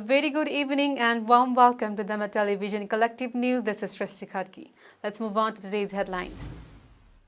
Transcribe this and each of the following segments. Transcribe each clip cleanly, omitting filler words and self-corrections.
very good evening and warm welcome to Dharma Television Collective News. This is Srishti Khadki. Let's move on to today's headlines.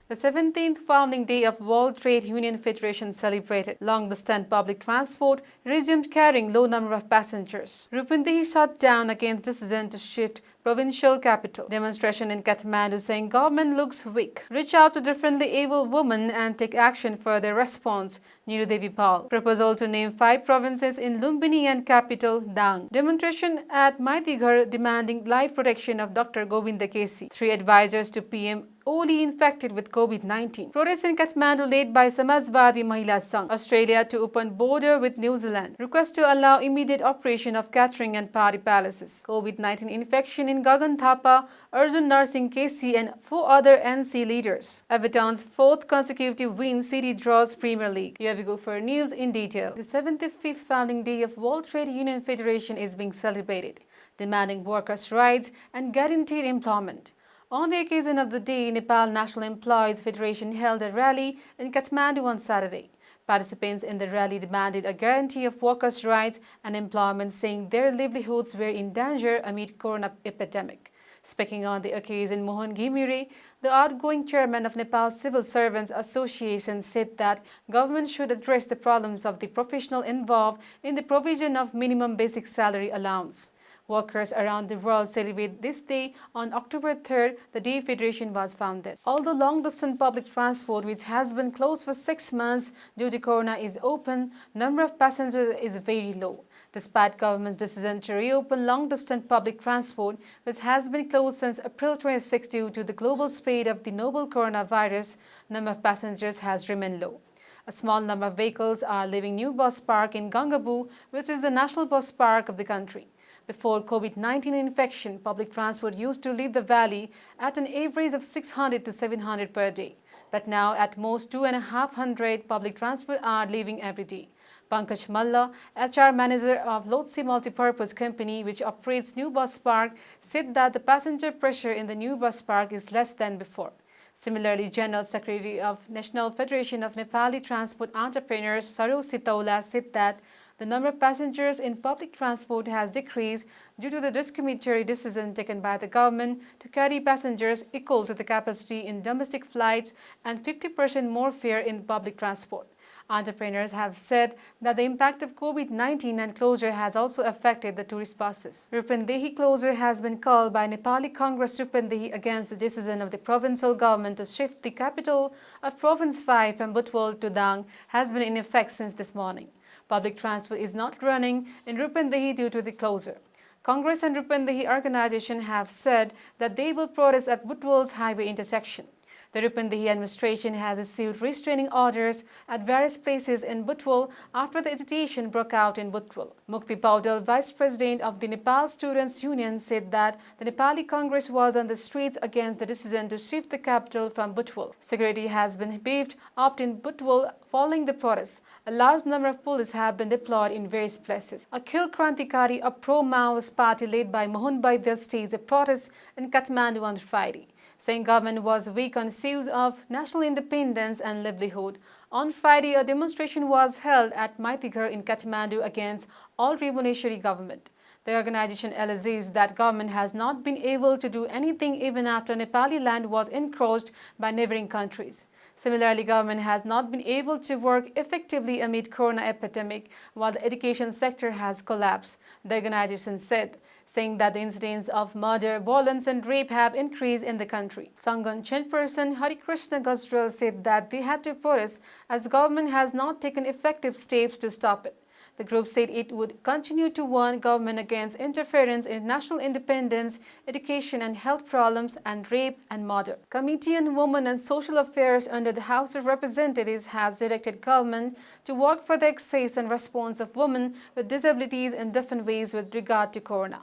The 17th founding day of World Trade Union Federation celebrated. Long-distance public transport resumed carrying low number of passengers. Rupindehi shut down against decision to shift provincial capital. Demonstration in Kathmandu saying government looks weak. Reach out to differently able women and take action for their response. Neeru Devi Pal. Proposal to name 5 provinces in Lumbini and capital Dang. Demonstration at Maitighar demanding life protection of Dr. Govinda Kesi. 3 advisors to PM only infected with COVID-19. Protests in Kathmandu led by Samajwadi Mahila Sangh. Australia to open border with New Zealand. Request to allow immediate operation of catering and party palaces. COVID-19 infection in Gagan Thapa, Arjun Narsingh Kesi and 4 other NC leaders. Everton's 4th consecutive win, City draws Premier League. Here we go for news in detail. The 75th founding day of World Trade Union Federation is being celebrated, demanding workers' rights and guaranteed employment. On the occasion of the day, Nepal National Employees Federation held a rally in Kathmandu on Saturday. Participants in the rally demanded a guarantee of workers' rights and employment, saying their livelihoods were in danger amid corona epidemic. Speaking on the occasion, Mohan Ghimire, the outgoing chairman of Nepal Civil Servants Association, said that government should address the problems of the professional involved in the provision of minimum basic salary allowance. Workers around the world celebrate this day on October 3rd, the day Federation was founded. Although long-distance public transport, which has been closed for 6 months due to corona, is open, number of passengers is very low. Despite government's decision to reopen long-distance public transport, which has been closed since April 26 due to the global spread of the novel coronavirus, number of passengers has remained low. A small number of vehicles are leaving New Bus Park in Gangabu, which is the national bus park of the country. Before COVID-19 infection, public transport used to leave the valley at an average of 600 to 700 per day. But now at most 2,500 public transport are leaving every day. Pankaj Malla, HR manager of Lotse Multipurpose Company, which operates New Bus Park, said that the passenger pressure in the New Bus Park is less than before. Similarly, General Secretary of National Federation of Nepali Transport Entrepreneurs, Saru Sitaula, said that the number of passengers in public transport has decreased due to the discriminatory decision taken by the government to carry passengers equal to the capacity in domestic flights and 50% more fare in public transport. Entrepreneurs have said that the impact of COVID-19 and closure has also affected the tourist buses. Rupindehi closure has been called by Nepali Congress Rupindehi against the decision of the provincial government to shift the capital of Province 5 from Butwal to Dang has been in effect since this morning. Public transport is not running in Rupindehi due to the closure. Congress and Rupindehi organization have said that they will protest at Butwal's highway intersection. The Rupindehi administration has issued restraining orders at various places in Butwal after the agitation broke out in Butwal. Mukti Paudel, vice president of the Nepal Students' Union, said that the Nepali Congress was on the streets against the decision to shift the capital from Butwal. Security has been beefed up in Butwal following the protests. A large number of police have been deployed in various places. Akhil Krantikari, a pro-Maoist party led by Mohan Baidya, staged a protest in Kathmandu on Friday, saying government was weak on issues of national independence and livelihood. On Friday, a demonstration was held at Maitighar in Kathmandu against all revolutionary government. The organization alleges that government has not been able to do anything even after Nepali land was encroached by neighboring countries. Similarly, government has not been able to work effectively amid corona epidemic, while the education sector has collapsed, the organization said, saying that the incidents of murder, violence and rape have increased in the country. Sanghan chairperson Hari Krishna Gujral said that they had to protest as the government has not taken effective steps to stop it. The group said it would continue to warn government against interference in national independence, education and health problems, and rape and murder. Committee on Women and Social Affairs under the House of Representatives has directed government to work for the access and response of women with disabilities in different ways with regard to corona.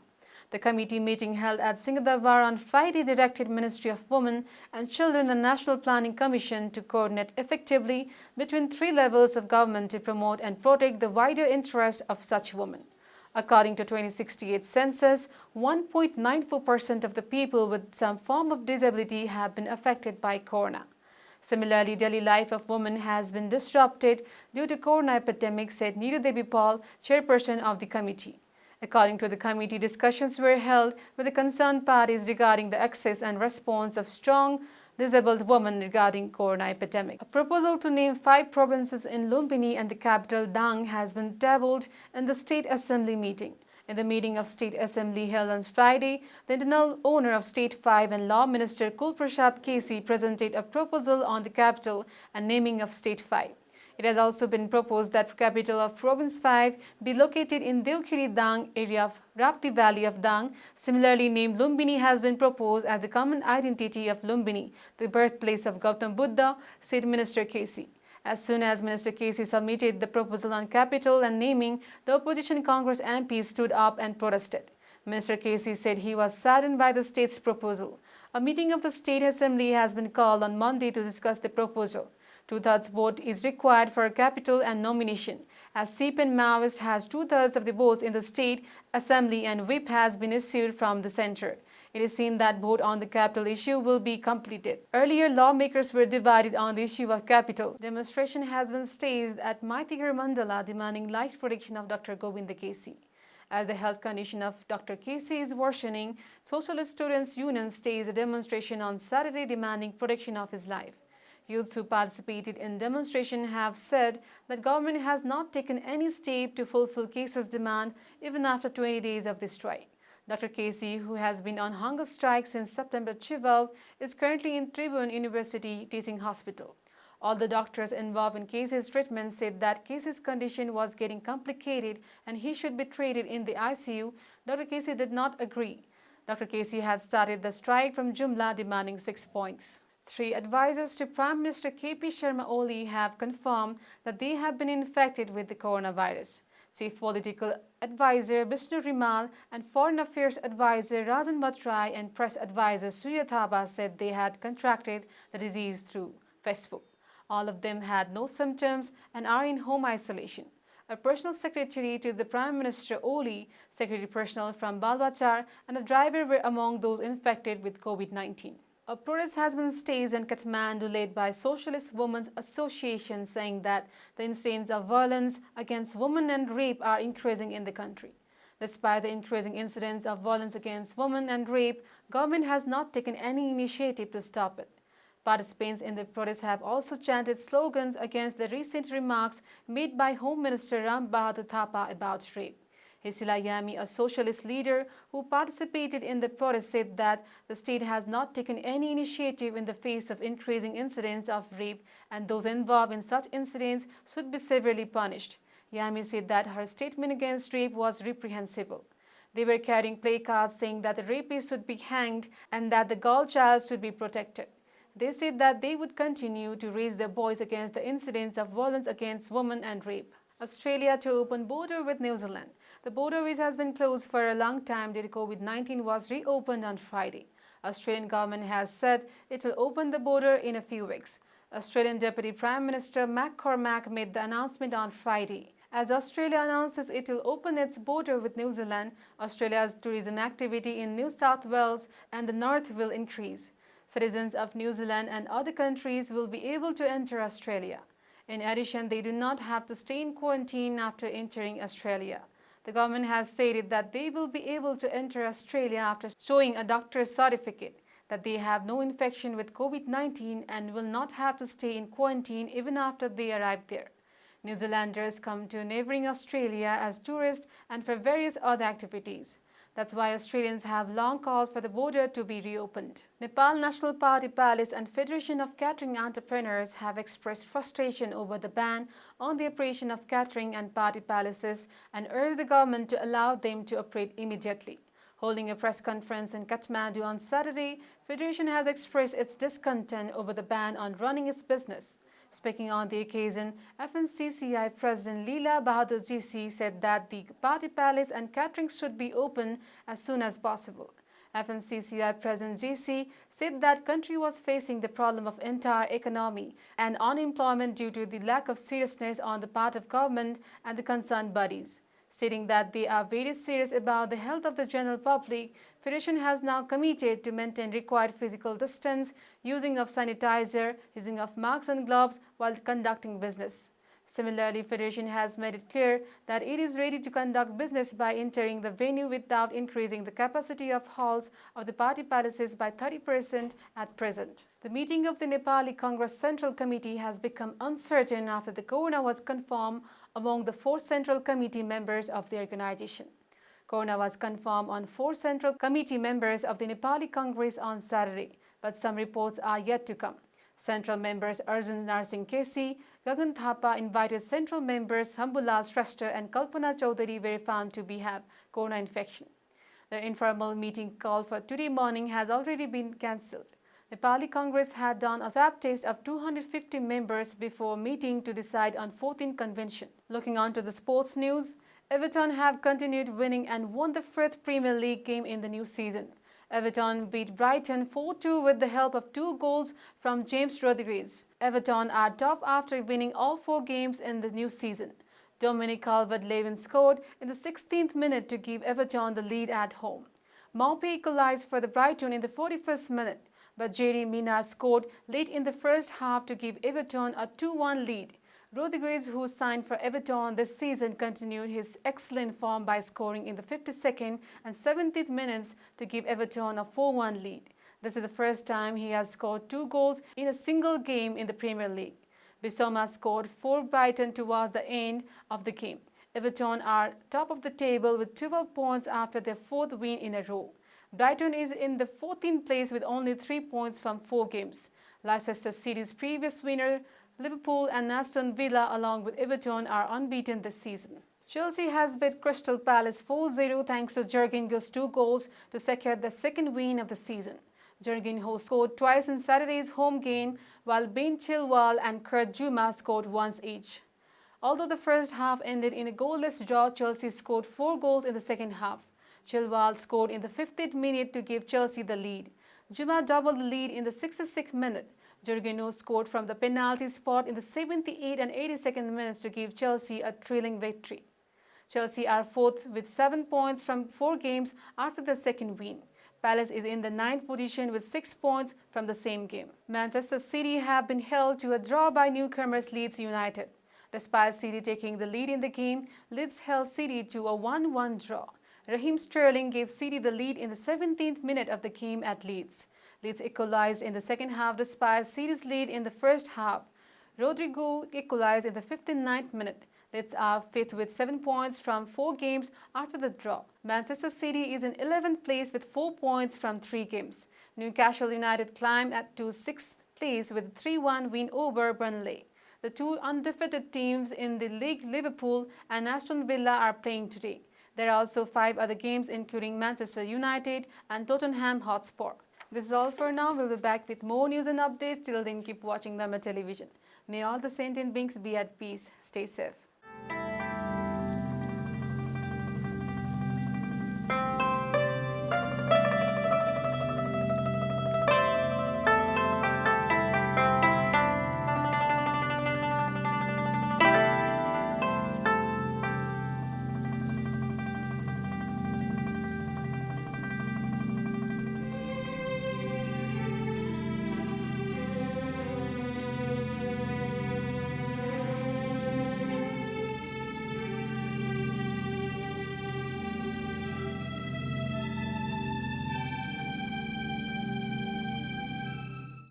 The committee meeting held at Singhdawar on Friday directed Ministry of Women and Children and National Planning Commission to coordinate effectively between 3 levels of government to promote and protect the wider interest of such women. According to 2068 census, 1.94% of the people with some form of disability have been affected by corona. Similarly, daily life of women has been disrupted due to corona epidemic, said Neeru Devi Pal, chairperson of the committee. According to the committee, discussions were held with the concerned parties regarding the access and response of strong disabled women regarding corona epidemic. A proposal to name 5 provinces in Lumbini and the capital Dang has been tabled in the State Assembly meeting. In the meeting of State Assembly held on Friday, the internal owner of State 5 and Law Minister Kulprasad Kesi presented a proposal on the capital and naming of State 5. It has also been proposed that capital of Province 5 be located in Devkhiri Dang area of Rapti Valley of Dang. Similarly named Lumbini has been proposed as the common identity of Lumbini, the birthplace of Gautam Buddha, said Minister Kesi. As soon as Minister Kesi submitted the proposal on capital and naming, the opposition Congress MPs stood up and protested. Minister Kesi said he was saddened by the state's proposal. A meeting of the State Assembly has been called on Monday to discuss the proposal. 2/3 vote is required for capital and nomination, as CPN Maoist has 2/3 of the votes in the State Assembly and whip has been issued from the centre. It is seen that vote on the capital issue will be completed. Earlier, lawmakers were divided on the issue of capital. Demonstration has been staged at Maitigar Mandala demanding life protection of Dr. Govinda Kesi. As the health condition of Dr. Kesi is worsening, Socialist Students' Union staged a demonstration on Saturday demanding protection of his life. Youths who participated in demonstration have said that government has not taken any step to fulfill Kesi's demand even after 20 days of the strike. Dr. Kesi, who has been on hunger strike since September 12, is currently in Tribhuvan University Teaching Hospital. All the doctors involved in Kesi's treatment said that Kesi's condition was getting complicated and he should be treated in the ICU. Dr. Kesi did not agree. Dr. Kesi had started the strike from Jumla demanding 6 points. 3 advisors to Prime Minister KP Sharma Oli have confirmed that they have been infected with the coronavirus. Chief Political Advisor Vishnu Rimal and Foreign Affairs Advisor Rajan Bhattrai and Press Advisor Surya Thapa said they had contracted the disease through Facebook. All of them had no symptoms and are in home isolation. A personal secretary to the Prime Minister Oli, secretary personnel from Balwachar and a driver were among those infected with COVID-19. A protest has been staged in Kathmandu led by Socialist Women's Association saying that the incidents of violence against women and rape are increasing in the country. Despite the increasing incidents of violence against women and rape, government has not taken any initiative to stop it. Participants in the protest have also chanted slogans against the recent remarks made by Home Minister Ram Bahadur Thapa about rape. Hisila Yami, a socialist leader who participated in the protest, said that the state has not taken any initiative in the face of increasing incidents of rape and those involved in such incidents should be severely punished. Yami said that her statement against rape was reprehensible. They were carrying placards saying that the rapist should be hanged and that the girl child should be protected. They said that they would continue to raise their voice against the incidents of violence against women and rape. Australia to open border with New Zealand. The border, which has been closed for a long time due to COVID-19, was reopened on Friday. Australian government has said it will open the border in a few weeks. Australian Deputy Prime Minister McCormack made the announcement on Friday. As Australia announces it will open its border with New Zealand, Australia's tourism activity in New South Wales and the North will increase. Citizens of New Zealand and other countries will be able to enter Australia. In addition, they do not have to stay in quarantine after entering Australia. The government has stated that they will be able to enter Australia after showing a doctor's certificate that they have no infection with COVID-19 and will not have to stay in quarantine even after they arrive there. New Zealanders come to neighbouring Australia as tourists and for various other activities. That's why Australians have long called for the border to be reopened. Nepal National Party Palace and Federation of Catering Entrepreneurs have expressed frustration over the ban on the operation of catering and party palaces and urged the government to allow them to operate immediately. Holding a press conference in Kathmandu on Saturday, Federation has expressed its discontent over the ban on running its business. Speaking on the occasion, FNCCI President Leela Bahadur GC said that the party palace and catering should be open as soon as possible. FNCCI President GC said that country was facing the problem of entire economy and unemployment due to the lack of seriousness on the part of government and the concerned bodies. Stating that they are very serious about the health of the general public, Federation has now committed to maintain required physical distance, using of sanitizer, using of masks and gloves while conducting business. Similarly, Federation has made it clear that it is ready to conduct business by entering the venue without increasing the capacity of halls of the party palaces by 30% at present. The meeting of the Nepali Congress Central Committee has become uncertain after the corona was confirmed among the 4 Central Committee members of the organization. Corona was confirmed on 4 Central Committee members of the Nepali Congress on Saturday, but some reports are yet to come. Central members Arjun Narsingh Kesi, Gagan Thapa invited Central members Hambulal Shrestha and Kalpana Chaudhary were found to have corona infection. The informal meeting called for today morning has already been cancelled. Nepali Congress had done a swab test of 250 members before meeting to decide on 14th convention. Looking on to the sports news, Everton have continued winning and won the 5th Premier League game in the new season. Everton beat Brighton 4-2 with the help of 2 goals from James Rodriguez. Everton are top after winning all 4 games in the new season. Dominic Calvert-Lewin scored in the 16th minute to give Everton the lead at home. Maupay equalized for the Brighton in the 41st minute, but Jerry Mina scored late in the first half to give Everton a 2-1 lead. Rodriguez, who signed for Everton this season, continued his excellent form by scoring in the 52nd and 70th minutes to give Everton a 4-1 lead. This is the first time he has scored 2 goals in a single game in the Premier League. Bissouma scored for Brighton towards the end of the game. Everton are top of the table with 12 points after their 4th win in a row. Brighton is in the 14th place with only 3 points from 4 games. Leicester City's previous winner, Liverpool and Aston Villa along with Everton are unbeaten this season. Chelsea has beat Crystal Palace 4-0 thanks to Jorginho's 2 goals to secure the 2nd win of the season. Jorginho scored twice in Saturday's home game, while Ben Chilwell and Kurt Zouma scored once each. Although the first half ended in a goalless draw, Chelsea scored 4 goals in the second half. Chilwell scored in the 50th minute to give Chelsea the lead. Zouma doubled the lead in the 66th minute. Jorginho scored from the penalty spot in the 78th and 82nd minutes to give Chelsea a thrilling victory. Chelsea are 4th with 7 points from 4 games after the 2nd win. Palace is in the 9th position with 6 points from the same game. Manchester City have been held to a draw by newcomers Leeds United. Despite City taking the lead in the game, Leeds held City to a 1-1 draw. Raheem Sterling gave City the lead in the 17th minute of the game at Leeds. Leeds equalized in the second half despite City's lead in the first half. Rodrigo equalized in the 59th minute. Leeds are 5th with 7 points from 4 games after the draw. Manchester City is in 11th place with 4 points from 3 games. Newcastle United climbed to 6th place with a 3-1 win over Burnley. The 2 undefeated teams in the league, Liverpool and Aston Villa, are playing today. There are also 5 other games including Manchester United and Tottenham Hotspur. This is all for now. We'll be back with more news and updates. Till then, keep watching Dharma Television. May all the sentient beings be at peace. Stay safe.